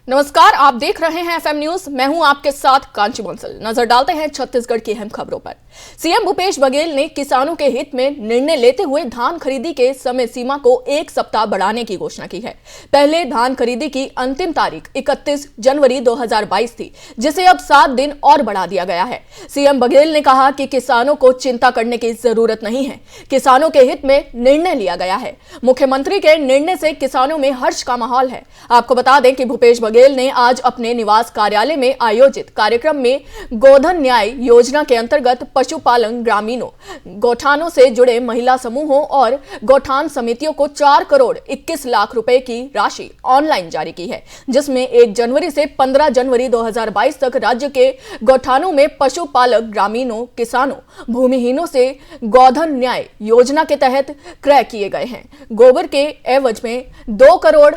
नमस्कार, आप देख रहे हैं एफएम न्यूज। मैं हूं आपके साथ कांची बंसल। नजर डालते हैं छत्तीसगढ़ की अहम खबरों पर। सीएम भूपेश बघेल ने किसानों के हित में निर्णय लेते हुए धान खरीदी के समय सीमा को 1 सप्ताह बढ़ाने की घोषणा की है। पहले धान खरीदी की अंतिम तारीख 31 जनवरी 2022 थी, जिसे अब 7 दिन और बढ़ा दिया गया है। सीएम बघेल ने कहा कि किसानों को चिंता करने की जरूरत नहीं है, किसानों के हित में निर्णय लिया गया है। मुख्यमंत्री के निर्णय से किसानों में हर्ष का माहौल है। आपको बता दें कि भूपेश बघेल ने आज अपने निवास कार्यालय में आयोजित कार्यक्रम में गोधन न्याय योजना के अंतर्गत पशुपालन ग्रामीणों, गौठानों से जुड़े महिला समूहों और गौठान समितियों को 4 करोड़ 21 लाख रुपए की राशि ऑनलाइन जारी की है, जिसमें 1 जनवरी से 15 जनवरी 2022 तक राज्य के गौठानों में पशुपालक ग्रामीणों, किसानों, भूमिहीनों से गोधन न्याय योजना के तहत क्रय किए गए हैं। गोबर के एवज में 2 करोड़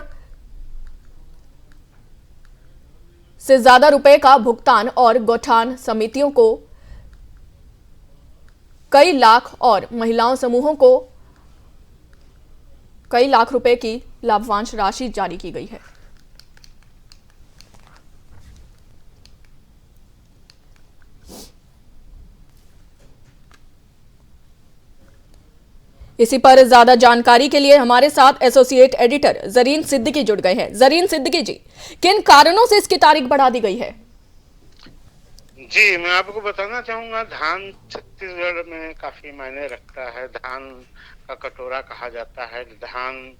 से ज्यादा रुपए का भुगतान और गौठान समितियों को कई लाख और महिलाओं समूहों को कई लाख रुपए की लाभांश राशि जारी की गई है। इसी पर ज्यादा जानकारी के लिए हमारे साथ एसोसिएट एडिटर जरीन सिद्दीकी जुड़ गए हैं। जरीन सिद्दीकी जी, किन कारणों से इसकी तारीख बढ़ा दी गई है? जी, मैं आपको बताना चाहूंगा, धान छत्तीसगढ़ में काफी मायने रखता है। धान का कटोरा कहा जाता है। धान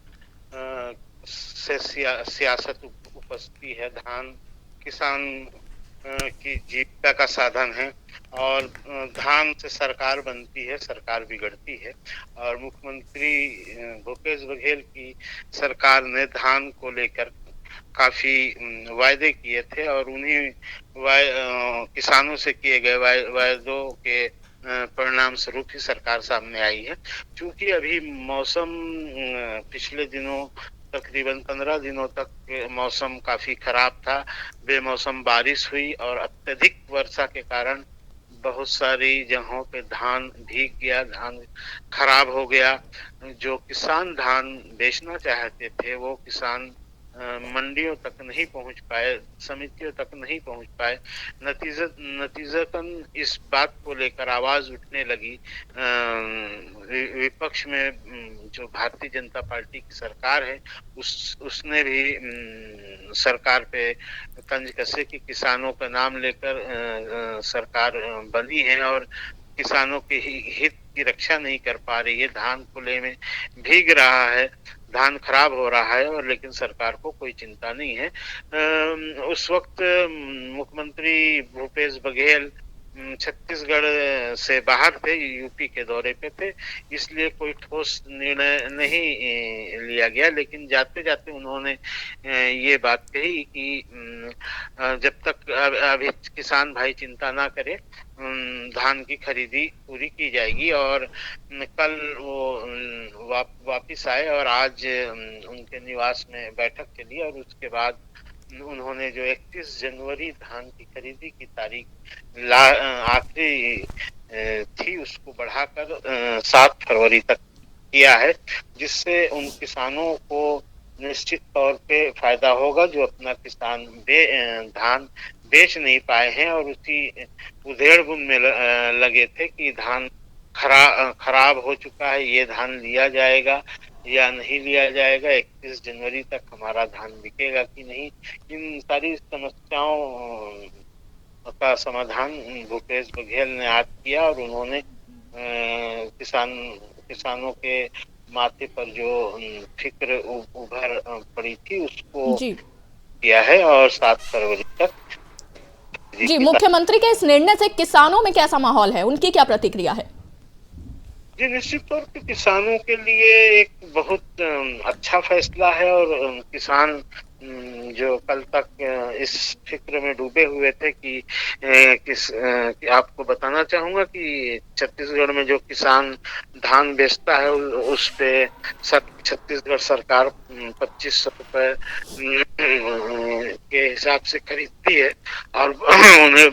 से सियासत उपजती है। धान किसान की जीविका का साधन है और धान से सरकार बनती है, सरकार बिगड़ती है। और मुख्यमंत्री भूपेश बघेल की सरकार ने धान को लेकर काफी वायदे किए थे और उन्हीं किसानों से किए गए वायदों के परिणाम स्वरूप ही सरकार सामने आई है। क्योंकि अभी मौसम पिछले दिनों तकरीबन 15 दिनों तक मौसम काफी खराब था। बेमौसम बारिश हुई और अत्यधिक वर्षा के कारण बहुत सारी जगहों पे धान भीग गया, धान खराब हो गया। जो किसान धान बेचना चाहते थे वो किसान मंडियों तक नहीं पहुंच पाए, समितियों तक नहीं पहुंच पाए। नतीजतन इस बात को लेकर आवाज उठने लगी विपक्ष में। जो भारतीय जनता पार्टी की सरकार है उसने भी सरकार पे तंज कसे कि किसानों का नाम लेकर सरकार बनी है और किसानों के हित की रक्षा नहीं कर पा रही है। धान खुले में भीग रहा है, धान खराब हो रहा है और लेकिन सरकार को कोई चिंता नहीं है। उस वक्त मुख्यमंत्री भूपेश बघेल छत्तीसगढ़ से बाहर थे, यूपी के दौरे पे थे, इसलिए कोई ठोस निर्णय नहीं लिया गया। लेकिन जाते जाते उन्होंने ये बात कही कि जब तक अभी किसान भाई चिंता ना करे, धान की खरीदी पूरी की जाएगी। और कल वो वापिस आए और आज उनके निवास में बैठक चली और उसके बाद उन्होंने जो 31 जनवरी धान की खरीदी की तारीख आखिरी थी उसको बढ़ाकर 7 फरवरी तक किया है, जिससे उन किसानों को निश्चित तौर पे फायदा होगा जो अपना किसान धान बेच नहीं पाए हैं और उसी उधेड़-बुन में लगे थे कि धान खराब हो चुका है, ये धान लिया जाएगा या नहीं लिया जाएगा, 31 जनवरी तक हमारा धान बिकेगा कि नहीं। इन सारी समस्याओं का समाधान भूपेश बघेल ने आज किया और उन्होंने किसानों के माथे पर जो फिक्र उभर पड़ी थी उसको किया है और 7 फरवरी तक। जी, मुख्यमंत्री के इस निर्णय से किसानों में कैसा माहौल है, उनकी क्या प्रतिक्रिया है? जी, निश्चित तौर पे किसानों के लिए एक बहुत अच्छा फैसला है और किसान जो कल तक इस फिक्र में डूबे हुए थे कि आपको बताना चाहूंगा कि छत्तीसगढ़ में जो किसान धान बेचता है उस पे छत्तीसगढ़ सरकार 2500 रुपए के हिसाब से खरीदती है और उन्हें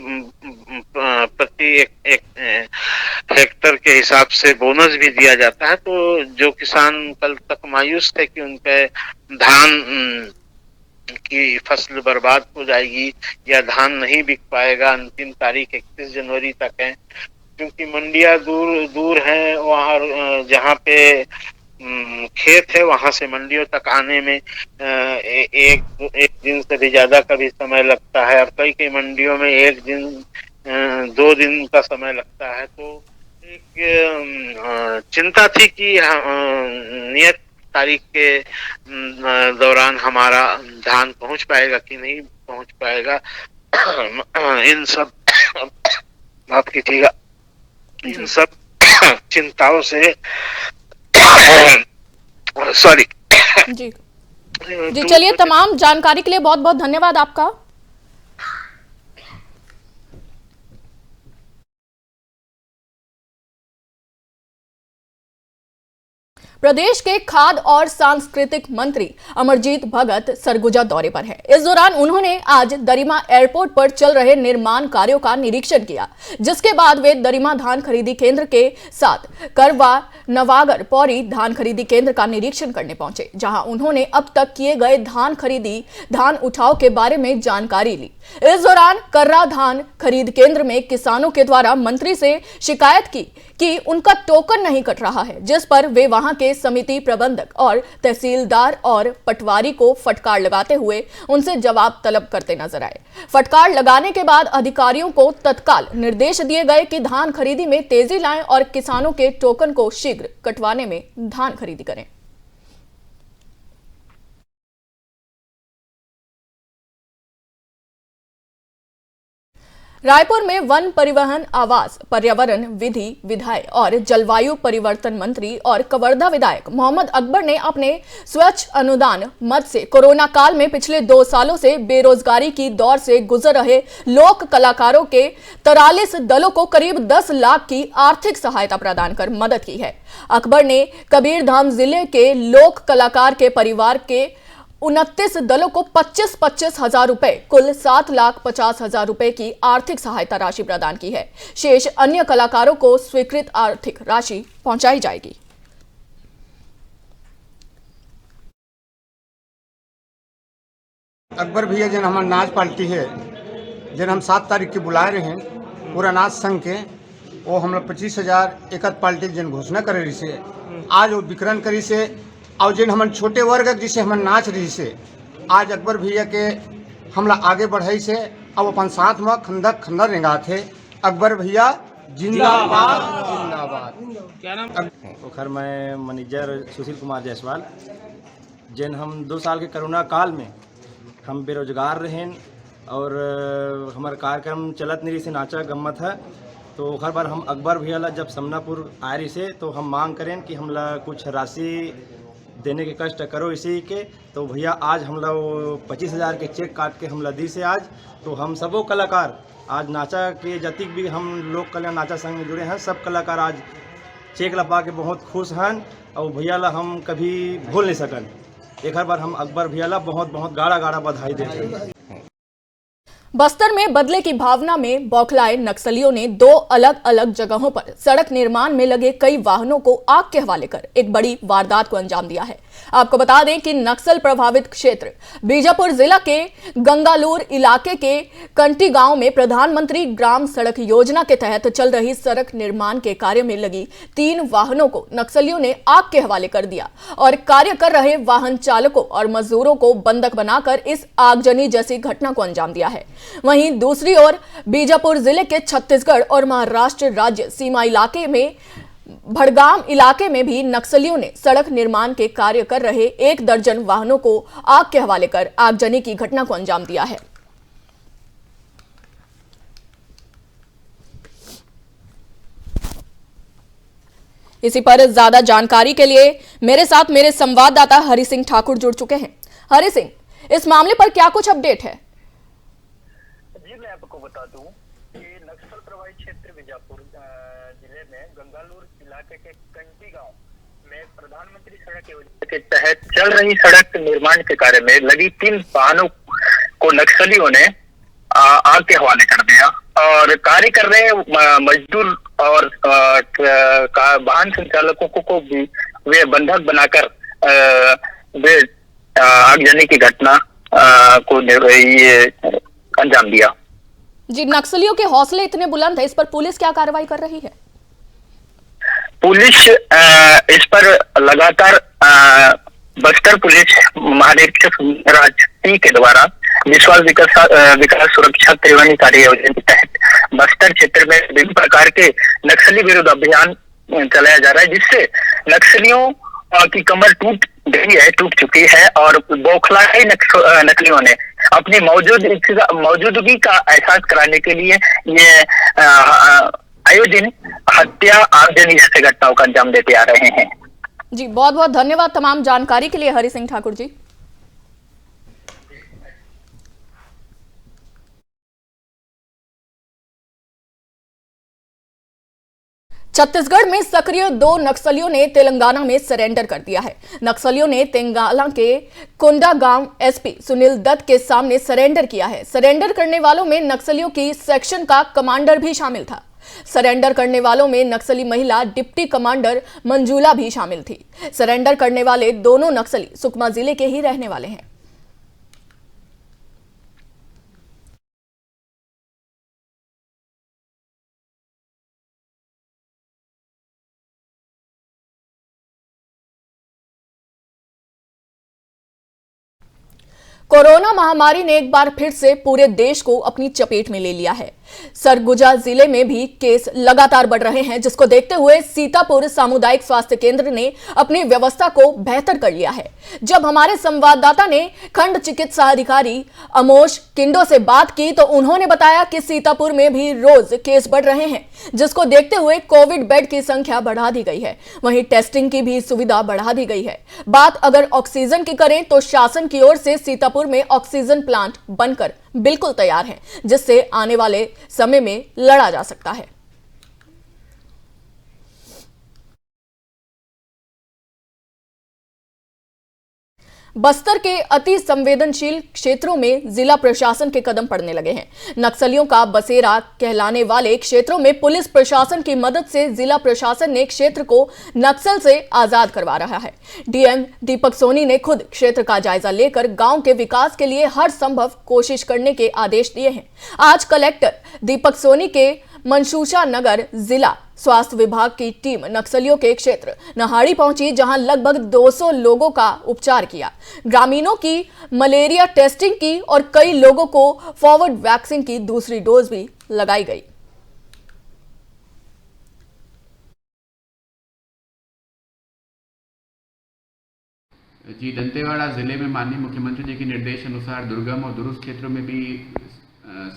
प्रति एक हेक्टर के हिसाब से बोनस भी दिया जाता है। तो जो किसान कल तक मायूस थे कि उन पे धान कि फसल बर्बाद हो जाएगी या धान नहीं बिक पाएगा। अंतिम तारीख 31 जनवरी तक है, क्योंकि मंडियां दूर दूर हैं। वहाँ जहाँ पे खेत है वहां से मंडियों तक आने में एक दिन से भी ज्यादा का भी समय लगता है, और कई कई मंडियों में एक दिन 2 दिन का समय लगता है। तो एक चिंता थी कि नियत तारीख के दौरान हमारा धान पहुंच पाएगा कि नहीं पहुंच पाएगा। इन सब माफ कीजिएगा, इन सब चिंताओं से सॉरी जी जी, चलिए, तमाम जानकारी के लिए बहुत बहुत धन्यवाद आपका। प्रदेश के खाद्य और सांस्कृतिक मंत्री अमरजीत भगत सरगुजा दौरे पर हैं। इस दौरान उन्होंने आज दरिमा एयरपोर्ट पर चल रहे निर्माण कार्यों का निरीक्षण किया, जिसके बाद वे दरिमा धान खरीदी केंद्र के साथ करवा नवागर पौरी धान खरीदी केंद्र का निरीक्षण करने पहुंचे, जहां उन्होंने अब तक किए गए धान उठाव के बारे में जानकारी ली। इस दौरान कर्रा धान खरीद केंद्र में किसानों के द्वारा मंत्री से शिकायत की कि उनका टोकन नहीं कट रहा है, जिस पर वे वहां के समिति प्रबंधक और तहसीलदार और पटवारी को फटकार लगाते हुए उनसे जवाब तलब करते नजर आए। फटकार लगाने के बाद अधिकारियों को तत्काल निर्देश दिए गए कि धान खरीदी में तेजी लाएं और किसानों के टोकन को शीघ्र कटवाने में धान खरीदी करें। रायपुर में वन परिवहन आवास पर्यावरण विधि विधायी और जलवायु परिवर्तन मंत्री और कवर्धा विधायक मोहम्मद अकबर ने अपने स्वच्छ अनुदान मद से कोरोना काल में पिछले 2 सालों से बेरोजगारी की दौर से गुजर रहे लोक कलाकारों के 43 दलों को करीब 10 लाख की आर्थिक सहायता प्रदान कर मदद की है। अकबर ने कबीरधाम जिले के लोक कलाकार के परिवार के 29 दलों को 25-25 हजार रुपए, कुल 7,50,000 रुपए की आर्थिक सहायता राशि प्रदान की है। शेष अन्य कलाकारों को स्वीकृत आर्थिक राशि पहुंचाई जाएगी। अकबर भैया जन हमार नाच पार्टी है, जन हम 7 तारीख के बुलाए रहे हैं पूरा नाच संघ के, वो हम लोग 25,000 एक पार्टी जन घोषणा करे रही से आज वो विकरण करी से, और जिन हमन छोटे वर्ग जिसे हमन नाच रही से आज अकबर भैया के हमला आगे बढ़ाई से, अब अपन साथ में खंडर रेंगात है। अकबर भैया जिंदाबाद जिंदाबाद। क्या नाम? ओखर मैं मैनेजर सुशील कुमार जायसवाल। जिन हम 2 साल के कोरोना काल में हम बेरोजगार रहें और हमारे कार्यक्रम चलत नहीं रही से नाचा गम्मत है, तो हर बार हम अकबर भैया ला जब समनापुर आए रही से तो हम मांग करें कि हमला कुछ राशि देने के कष्ट करो इसी के, तो भैया आज हम लोग 25,000 के चेक काट के हमला दी से आज, तो हम सबो कलाकार आज नाचा के जतिक भी हम लोक कला नाचा संघ में जुड़े हैं, सब कलाकार आज चेक ला पा के बहुत खुश हैं और भैया ला हम कभी भूल नहीं सकन। एक हर बार हम अकबर भैया ला बहुत बहुत गाढ़ा बधाई देते हैं। बस्तर में बदले की भावना में बौखलाए नक्सलियों ने 2 अलग अलग जगहों पर सड़क निर्माण में लगे कई वाहनों को आग के हवाले कर एक बड़ी वारदात को अंजाम दिया है। आपको बता दें कि नक्सल प्रभावित क्षेत्र बीजापुर जिला के गंगालूर इलाके के कंटी गांव में प्रधानमंत्री ग्राम सड़क योजना के तहत चल रही सड़क निर्माण के कार्य में लगी 3 वाहनों को नक्सलियों ने आग के हवाले कर दिया और कार्य कर रहे वाहन चालकों और मजदूरों को बंधक बनाकर इस आगजनी जैसी घटना को अंजाम दिया है। वहीं दूसरी ओर बीजापुर जिले के छत्तीसगढ़ और महाराष्ट्र राज्य सीमा इलाके में भड़गाम इलाके में भी नक्सलियों ने सड़क निर्माण के कार्य कर रहे 1 दर्जन वाहनों को आग के हवाले कर आगजनी की घटना को अंजाम दिया है। इसी पर ज्यादा जानकारी के लिए मेरे साथ मेरे संवाददाता हरि सिंह ठाकुर जुड़ चुके हैं। हरि सिंह, इस मामले पर क्या कुछ अपडेट है? जी, मैं आपको बता दूं कि नक्सल प्रभावित क्षेत्र बीजापुर जिले में गंगालूर इलाके के कंटी गांव में प्रधानमंत्री सड़क योजना के तहत चल रही सड़क निर्माण के कार्य में लगी 3 वाहनों को नक्सलियों ने आग के हवाले कर दिया और कार्य कर रहे मजदूर और वाहन संचालकों को भी वे बंधक बनाकर वे आगजनी की घटना को ये अंजाम दिया। जी, नक्सलियों के हौसले इतने बुलंद है, इस पर पुलिस क्या कार्रवाई कर रही है? पुलिस इस पर लगातार बस्तर पुलिस महानिरीक्षक राज सिंह के द्वारा विश्वास विकास सुरक्षा त्रिवेणी कार्य योजना के तहत बस्तर क्षेत्र में विभिन्न प्रकार के नक्सली विरोध अभियान चलाया जा रहा है, जिससे नक्सलियों की कमर टूट चुकी है और बौखलाए नक्सलियों ने अपनी मौजूदगी का एहसास कराने के लिए ये आयोजन हत्या आगजनी जैसे घटनाओं का अंजाम देते आ रहे हैं। जी, बहुत बहुत धन्यवाद तमाम जानकारी के लिए हरि सिंह ठाकुर जी। छत्तीसगढ़ में सक्रिय 2 नक्सलियों ने तेलंगाना में सरेंडर कर दिया है। नक्सलियों ने तेलंगाना के कोंडागांव एसपी सुनील दत्त के सामने सरेंडर किया है। सरेंडर करने वालों में नक्सलियों की सेक्शन का कमांडर भी शामिल था। सरेंडर करने वालों में नक्सली महिला डिप्टी कमांडर मंजूला भी शामिल थी। सरेंडर करने वाले दोनों नक्सली सुकमा जिले के ही रहने वाले हैं। कोरोना महामारी ने एक बार फिर से पूरे देश को अपनी चपेट में ले लिया है। सरगुजा जिले में भी केस लगातार बढ़ रहे हैं, जिसको देखते हुए सीतापुर सामुदायिक स्वास्थ्य केंद्र ने अपनी व्यवस्था को बेहतर कर लिया है। जब हमारे संवाददाता ने खंड चिकित्सा अधिकारी अमोश किंडो से बात की तो उन्होंने बताया कि सीतापुर में भी रोज केस बढ़ रहे हैं, जिसको देखते हुए कोविड बेड की संख्या बढ़ा दी गई है। वहीं टेस्टिंग की भी सुविधा बढ़ा दी गई है। बात अगर ऑक्सीजन की करें तो शासन की ओर से सीतापुर में ऑक्सीजन प्लांट बनकर बिल्कुल तैयार है, जिससे आने वाले समय में लड़ा जा सकता है। बस्तर के अति संवेदनशील क्षेत्रों में जिला प्रशासन के कदम पड़ने लगे हैं। नक्सलियों का बसेरा कहलाने वाले क्षेत्रों में पुलिस प्रशासन की मदद से जिला प्रशासन ने क्षेत्र को नक्सल से आजाद करवा रहा है। डीएम दीपक सोनी ने खुद क्षेत्र का जायजा लेकर गांव के विकास के लिए हर संभव कोशिश करने के आदेश दिए हैं। आज कलेक्टर दीपक सोनी के मंसूशा नगर जिला स्वास्थ्य विभाग की टीम नक्सलियों के क्षेत्र नहाड़ी पहुंची, जहां लगभग 200 लोगों का उपचार किया। ग्रामीणों की मलेरिया टेस्टिंग की और कई लोगों को फॉरवर्ड वैक्सीन की दूसरी डोज भी लगाई गई। जी, दंतेवाड़ा जिले में माननीय मुख्यमंत्री जी के निर्देश अनुसार दुर्गम और दूरस्थ क्षेत्रों में भी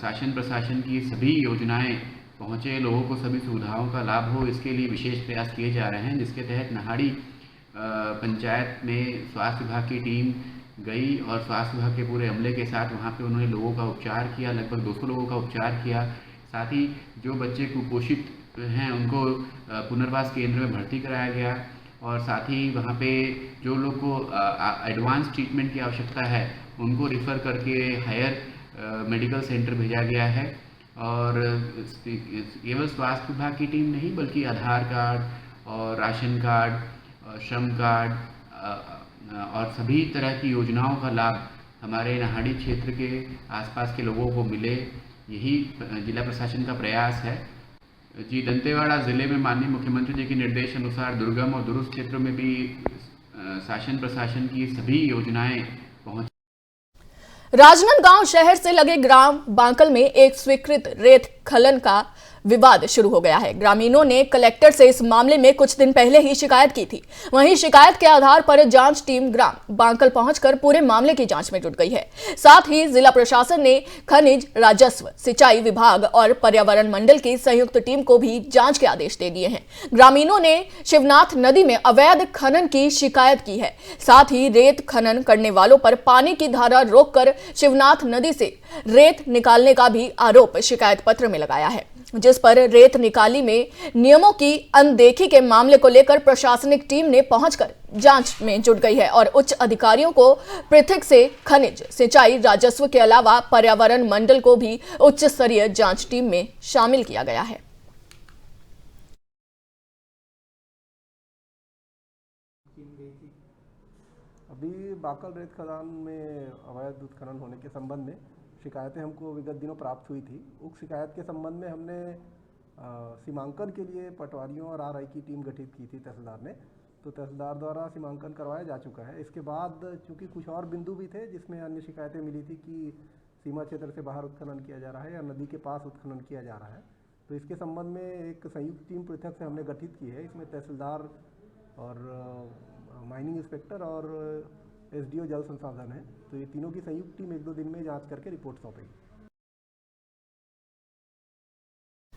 शासन प्रशासन की सभी योजनाएं पहुंचे, लोगों को सभी सुविधाओं का लाभ हो, इसके लिए विशेष प्रयास किए जा रहे हैं। जिसके तहत नहाड़ी पंचायत में स्वास्थ्य विभाग की टीम गई और स्वास्थ्य विभाग के पूरे अमले के साथ वहां पे उन्होंने लोगों का उपचार किया। लगभग 200 लोगों का उपचार किया। साथ ही जो बच्चे कुपोषित हैं उनको पुनर्वास केंद्र में भर्ती कराया गया और साथ ही वहाँ पे जो लोग को एडवांस ट्रीटमेंट की आवश्यकता है उनको रिफ़र करके हायर मेडिकल सेंटर भेजा गया है। और केवल स्वास्थ्य विभाग की टीम नहीं बल्कि आधार कार्ड और राशन कार्ड, श्रम कार्ड और सभी तरह की योजनाओं का लाभ हमारे नहाड़ी क्षेत्र के आसपास के लोगों को मिले, यही जिला प्रशासन का प्रयास है। जी, दंतेवाड़ा जिले में माननीय मुख्यमंत्री जी के निर्देश अनुसार दुर्गम और दूरस्थ क्षेत्रों में भी शासन प्रशासन की सभी योजनाएं पहुंच। राजनांदगांव शहर से लगे ग्राम बांकल में एक स्वीकृत रेत खनन का विवाद शुरू हो गया है। ग्रामीणों ने कलेक्टर से इस मामले में कुछ दिन पहले ही शिकायत की थी। वहीं शिकायत के आधार पर जांच टीम ग्राम बांकल पहुंचकर पूरे मामले की जांच में जुट गई है। साथ ही जिला प्रशासन ने खनिज, राजस्व, सिंचाई विभाग और पर्यावरण मंडल की संयुक्त टीम को भी जांच के आदेश दे दिए हैं। ग्रामीणों ने शिवनाथ नदी में अवैध खनन की शिकायत की है। साथ ही रेत खनन करने वालों पर पानी की धारा रोककर शिवनाथ नदी से रेत निकालने का भी आरोप शिकायत पत्र में लगाया है, जिस पर रेत निकाली में नियमों की अनदेखी के मामले को लेकर प्रशासनिक टीम ने पहुंचकर जांच में जुट गई है और उच्च अधिकारियों को पृथक से खनिज, सिंचाई, राजस्व के अलावा पर्यावरण मंडल को भी उच्च स्तरीय जांच टीम में शामिल किया गया है। अभी बाकल रेत खदान में अवैध उत्खनन होने के संबंध में शिकायतें हमको विगत दिनों प्राप्त हुई थी। उक्त शिकायत के संबंध में हमने सीमांकन के लिए पटवारियों और आरआई की टीम गठित की थी तहसीलदार ने, तो तहसीलदार द्वारा सीमांकन करवाया जा चुका है। इसके बाद चूँकि कुछ और बिंदु भी थे जिसमें अन्य शिकायतें मिली थी कि सीमा क्षेत्र से बाहर उत्खनन किया जा रहा है या नदी के पास उत्खनन किया जा रहा है, तो इसके संबंध में एक संयुक्त टीम पृथक से हमने गठित की है। इसमें तहसीलदार और माइनिंग इंस्पेक्टर और एसडीओ जल संसाधन है, तो ये तीनों की संयुक्त टीम 1-2 दिन में जांच करके रिपोर्ट सौंपेगी।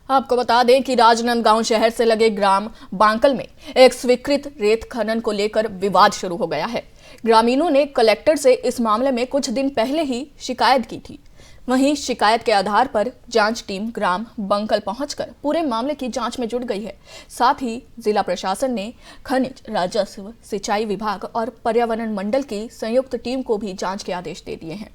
आपको बता दें कि राजनांदगांव शहर से लगे ग्राम बांकल में एक स्वीकृत रेत खनन को लेकर विवाद शुरू हो गया है। ग्रामीणों ने कलेक्टर से इस मामले में कुछ दिन पहले ही शिकायत की थी। वहीं शिकायत के आधार पर जांच टीम ग्राम बंकल पहुंचकर पूरे मामले की जांच में जुट गई है। साथ ही जिला प्रशासन ने खनिज, राजस्व, सिंचाई विभाग और पर्यावरण मंडल की संयुक्त टीम को भी जांच के आदेश दे दिए हैं।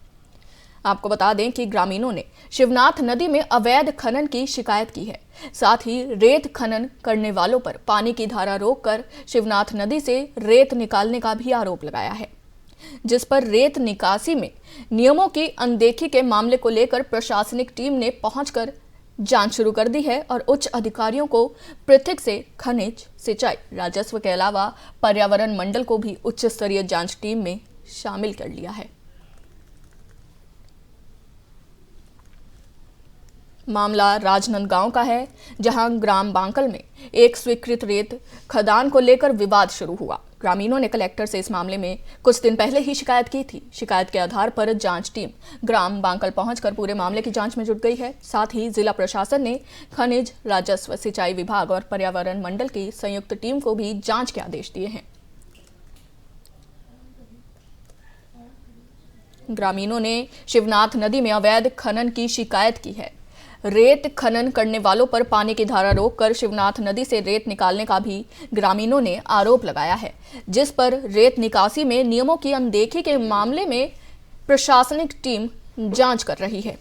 आपको बता दें कि ग्रामीणों ने शिवनाथ नदी में अवैध खनन की शिकायत की है। साथ ही रेत खनन करने वालों पर पानी की धारा रोककर शिवनाथ नदी से रेत निकालने का भी आरोप लगाया है, जिस पर रेत निकासी में नियमों की अनदेखी के मामले को लेकर प्रशासनिक टीम ने पहुंचकर जांच शुरू कर दी है और उच्च अधिकारियों को पृथक से खनिज, सिंचाई, राजस्व के अलावा पर्यावरण मंडल को भी उच्च स्तरीय जांच टीम में शामिल कर लिया है। मामला राजनांदगांव का है, जहां ग्राम बांकल में एक स्वीकृत रेत खदान को लेकर विवाद शुरू हुआ। ग्रामीणों ने कलेक्टर से इस मामले में कुछ दिन पहले ही शिकायत की थी। शिकायत के आधार पर जांच टीम ग्राम बांकल पहुंचकर पूरे मामले की जांच में जुट गई है। साथ ही जिला प्रशासन ने खनिज, राजस्व, सिंचाई विभाग और पर्यावरण मंडल की संयुक्त टीम को भी जांच के आदेश दिए हैं। ग्रामीणों ने शिवनाथ नदी में अवैध खनन की शिकायत की है। रेत खनन करने वालों पर पानी की धारा रोककर शिवनाथ नदी से रेत निकालने का भी ग्रामीणों ने आरोप लगाया है, जिस पर रेत निकासी में नियमों की अनदेखी के मामले में प्रशासनिक टीम जांच कर रही है।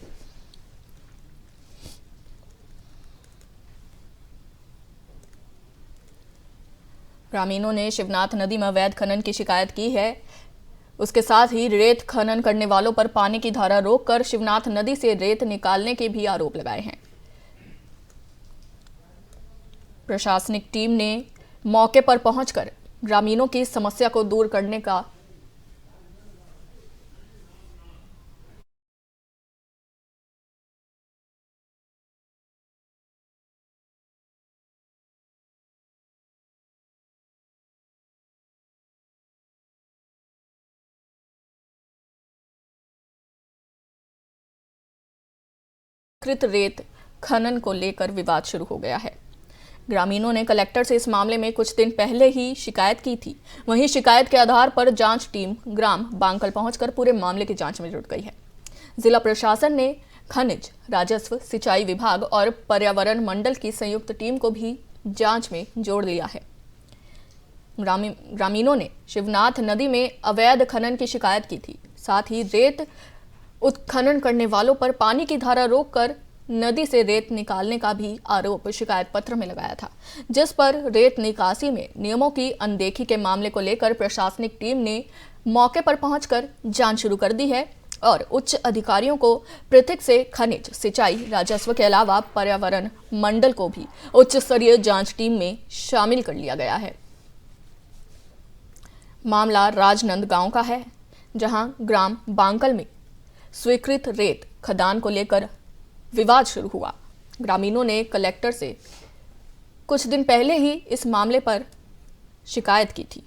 ग्रामीणों ने शिवनाथ नदी में अवैध खनन की शिकायत की है। उसके साथ ही रेत खनन करने वालों पर पानी की धारा रोककर शिवनाथ नदी से रेत निकालने के भी आरोप लगाए हैं। प्रशासनिक टीम ने मौके पर पहुंचकर ग्रामीणों की समस्या को दूर करने का कृत रेत खनन को लेकर विवाद शुरू हो गया है। ग्रामीणों ने कलेक्टर से इस मामले में कुछ दिन पहले ही शिकायत की थी। वहीं शिकायत के आधार पर जांच टीम ग्राम बांकल पहुंचकर पूरे मामले की जांच में जुट गई है। जिला प्रशासन ने खनिज, राजस्व, सिंचाई विभाग और पर्यावरण मंडल की संयुक्त टीम को भी जांच में जोड़ लिया है। ग्रामीणों ने शिवनाथ नदी में अवैध खनन की शिकायत की थी। साथ ही रेत उत्खनन करने वालों पर पानी की धारा रोककर नदी से रेत निकालने का भी आरोप शिकायत पत्र में लगाया था, जिस पर रेत निकासी में नियमों की अनदेखी के मामले को लेकर प्रशासनिक टीम ने मौके पर पहुंचकर जांच शुरू कर दी है और उच्च अधिकारियों को पृथक से खनिज, सिंचाई, राजस्व के अलावा पर्यावरण मंडल को भी उच्च स्तरीय जांच टीम में शामिल कर लिया गया है। मामला राजनांदगांव का है, जहां ग्राम बांकल में स्वीकृत रेत खदान को लेकर विवाद शुरू हुआ। ग्रामीणों ने कलेक्टर से कुछ दिन पहले ही इस मामले पर शिकायत की थी।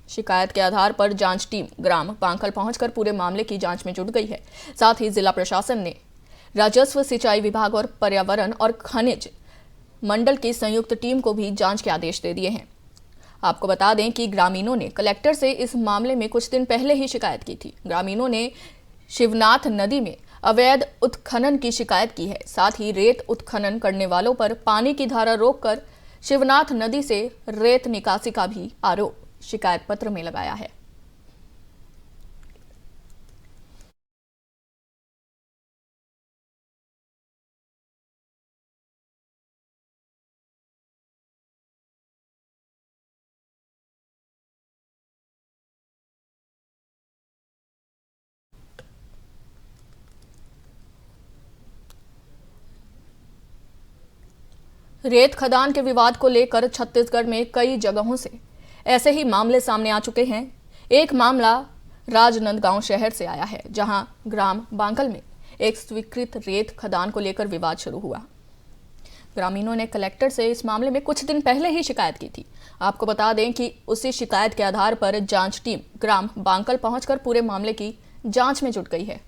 शिकायत के आधार पर जांच टीम ग्राम बांकल पहुंचकर पूरे मामले की जांच में जुट गई है। साथ ही जिला प्रशासन ने राजस्व, सिंचाई विभाग और पर्यावरण और खनिज मंडल की संयुक्त टीम को भी जांच के आदेश दे दिए हैं। आपको बता दें कि ग्रामीणों ने कलेक्टर से इस मामले में कुछ दिन पहले ही शिकायत की थी। ग्रामीणों ने शिवनाथ नदी में अवैध उत्खनन की शिकायत की है। साथ ही रेत उत्खनन करने वालों पर पानी की धारा रोककर शिवनाथ नदी से रेत निकासी का भी आरोप शिकायत पत्र में लगाया है। रेत खदान के विवाद को लेकर छत्तीसगढ़ में कई जगहों से ऐसे ही मामले सामने आ चुके हैं। एक मामला राजनांदगांव शहर से आया है, जहां ग्राम बांकल में एक स्वीकृत रेत खदान को लेकर विवाद शुरू हुआ। ग्रामीणों ने कलेक्टर से इस मामले में कुछ दिन पहले ही शिकायत की थी। आपको बता दें कि उसी शिकायत के आधार पर जांच टीम ग्राम बांकल पहुंचकर पूरे मामले की जांच में जुट गई है।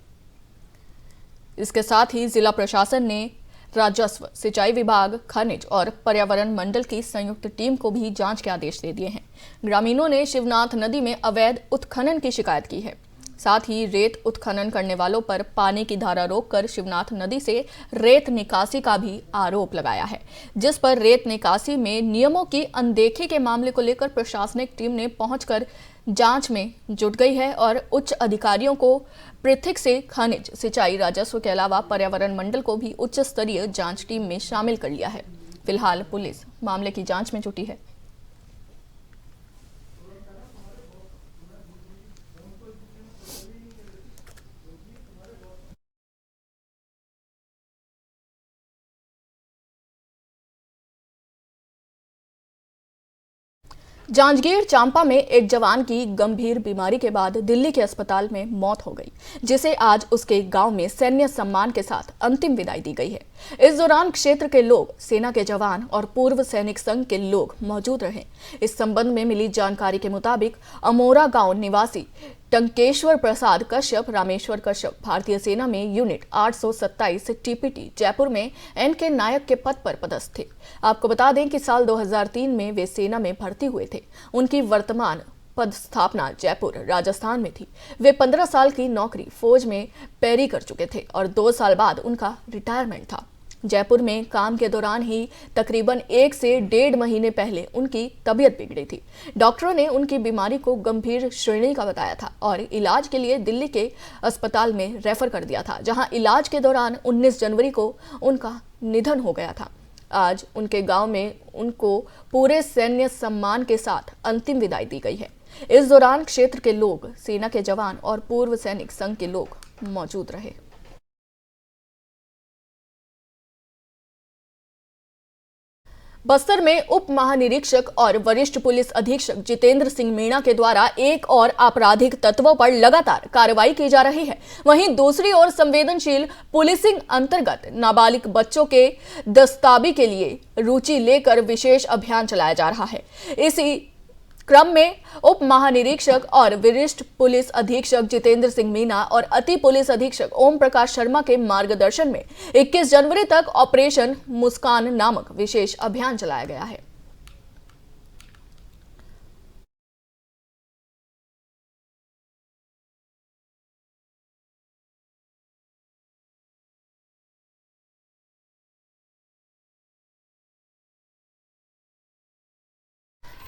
इसके साथ ही जिला प्रशासन ने राजस्व, सिंचाई विभाग, खनिज और पर्यावरण मंडल की संयुक्त टीम को भी जांच के आदेश दे दिए हैं। ग्रामीणों ने शिवनाथ नदी में अवैध उत्खनन की शिकायत की है। साथ ही रेत उत्खनन करने वालों पर पानी की धारा रोककर शिवनाथ नदी से रेत निकासी का भी आरोप लगाया है, जिस पर रेत निकासी में नियमों की अनदेखी के मामले को लेकर प्रशासनिक टीम ने पहुंचकर जांच में जुट गई है और उच्च अधिकारियों को पृथक से खनिज, सिंचाई, राजस्व के अलावा पर्यावरण मंडल को भी उच्च स्तरीय जांच टीम में शामिल कर लिया है। फिलहाल पुलिस मामले की जांच में जुटी है। जांजगीर चांपा में एक जवान की गंभीर बीमारी के बाद दिल्ली के अस्पताल में मौत हो गई, जिसे आज उसके गांव में सैन्य सम्मान के साथ अंतिम विदाई दी गई है। इस दौरान क्षेत्र के लोग, सेना के जवान और पूर्व सैनिक संघ के लोग मौजूद रहे। इस संबंध में मिली जानकारी के मुताबिक अमोरा गांव निवासी टंकेश्वर प्रसाद कश्यप, रामेश्वर कश्यप भारतीय सेना में यूनिट 827 टीपीटी जयपुर में एनके नायक के पद पर पदस्थ थे। आपको बता दें कि साल 2003 में वे सेना में भर्ती हुए थे। उनकी वर्तमान पदस्थापना जयपुर, राजस्थान में थी। वे 15 साल की नौकरी फौज में पैरी कर चुके थे और 2 साल बाद उनका रिटायरमेंट था। जयपुर में काम के दौरान ही तकरीबन 1 से 1.5 महीने पहले उनकी तबीयत बिगड़ी थी। डॉक्टरों ने उनकी बीमारी को गंभीर श्रेणी का बताया था और इलाज के लिए दिल्ली के अस्पताल में रेफर कर दिया था, जहां इलाज के दौरान 19 जनवरी को उनका निधन हो गया था। आज उनके गांव में उनको पूरे सैन्य सम्मान के साथ अंतिम विदाई दी गई है। इस दौरान क्षेत्र के लोग, सेना के जवान और पूर्व सैनिक संघ के लोग मौजूद रहे। बस्तर में उप महानिरीक्षक और वरिष्ठ पुलिस अधीक्षक जितेंद्र सिंह मीणा के द्वारा एक और आपराधिक तत्वों पर लगातार कार्रवाई की जा रही है। वहीं दूसरी ओर संवेदनशील पुलिसिंग अंतर्गत नाबालिग बच्चों के दस्ताबी के लिए रुचि लेकर विशेष अभियान चलाया जा रहा है। इसी क्रम में उप महानिरीक्षक और वरिष्ठ पुलिस अधीक्षक जितेंद्र सिंह मीणा और अति पुलिस अधीक्षक ओम प्रकाश शर्मा के मार्गदर्शन में 21 जनवरी तक ऑपरेशन मुस्कान नामक विशेष अभियान चलाया गया है।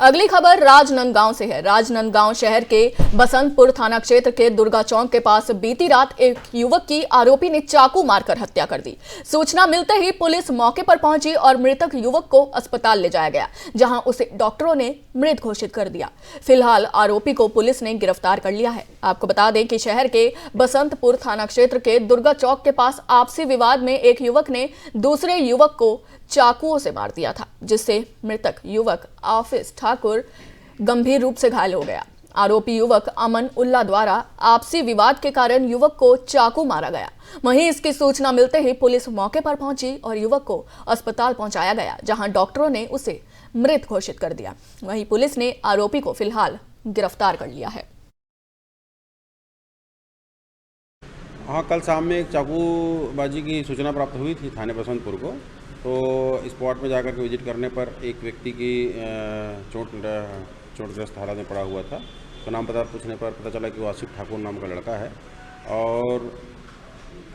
अगली खबर राजनांदगांव से है। राजनांदगांव शहर के बसंतपुर थाना क्षेत्र के दुर्गा चौक के पास बीती रात एक युवक की आरोपी ने चाकू मारकर हत्या कर दी। सूचना मिलते ही पुलिस मौके पर पहुंची और मृतक युवक को अस्पताल ले जाया गया, जहां उसे डॉक्टरों ने मृत घोषित कर दिया। फिलहाल आरोपी को पुलिस ने गिरफ्तार कर लिया है। आपको बता दें कि शहर के बसंतपुर थाना क्षेत्र के दुर्गा चौक के पास आपसी विवाद में एक युवक ने दूसरे युवक को चाकुओं से मार दिया था, जिससे मृतक युवक आफिस ठाकुर गंभीर रूप से घायल हो गया। आरोपी युवक अमन उल्ला द्वारा आपसी विवाद के कारण युवक को चाकू मारा गया। वहीं इसकी सूचना मिलते ही पुलिस मौके पर पहुंची और युवक को अस्पताल पहुंचाया गया, जहां डॉक्टरों ने उसे मृत घोषित कर दिया। वहीं पुलिस ने आरोपी को फिलहाल गिरफ्तार कर लिया है। हाँ, कल शाम में एक चाकूबाजी की सूचना प्राप्त हुई थी थाने बसंतपुर को। तो स्पॉट में जाकर के विजिट करने पर एक व्यक्ति की चोटग्रस्त हालत में पड़ा हुआ था। तो नाम पता पूछने पर पता चला कि वो आसिफ ठाकुर नाम का लड़का है और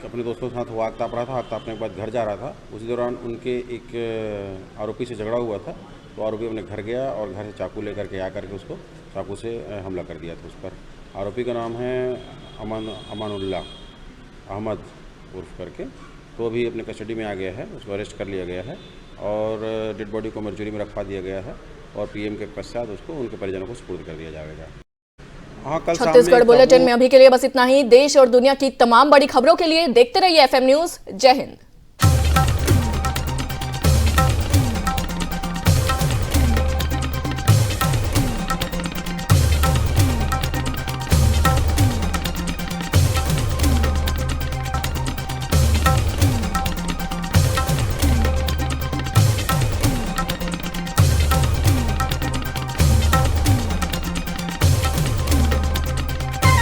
अपने दोस्तों के साथ वो आग ताप रहा था। आग तापने के बाद घर जा रहा था। उसी दौरान उनके एक आरोपी से झगड़ा हुआ था। तो आरोपी अपने घर गया और घर से चाकू लेकर के आकर के उसको चाकू से हमला कर दिया था उस पर। आरोपी का नाम है अमानुल्लाह अहमद उर्फ करके। तो अभी अपने कस्टडी में आ गया है, उसको अरेस्ट कर लिया गया है और डेड बॉडी को मर्चुरी में रखवा दिया गया है और पीएम के पश्चात उसको उनके परिजनों को सुपुर्द कर दिया जाएगा। हाँ, कल छत्तीसगढ़ बुलेटिन में अभी के लिए बस इतना ही। देश और दुनिया की तमाम बड़ी खबरों के लिए देखते रहिए FM न्यूज़। जय हिंद।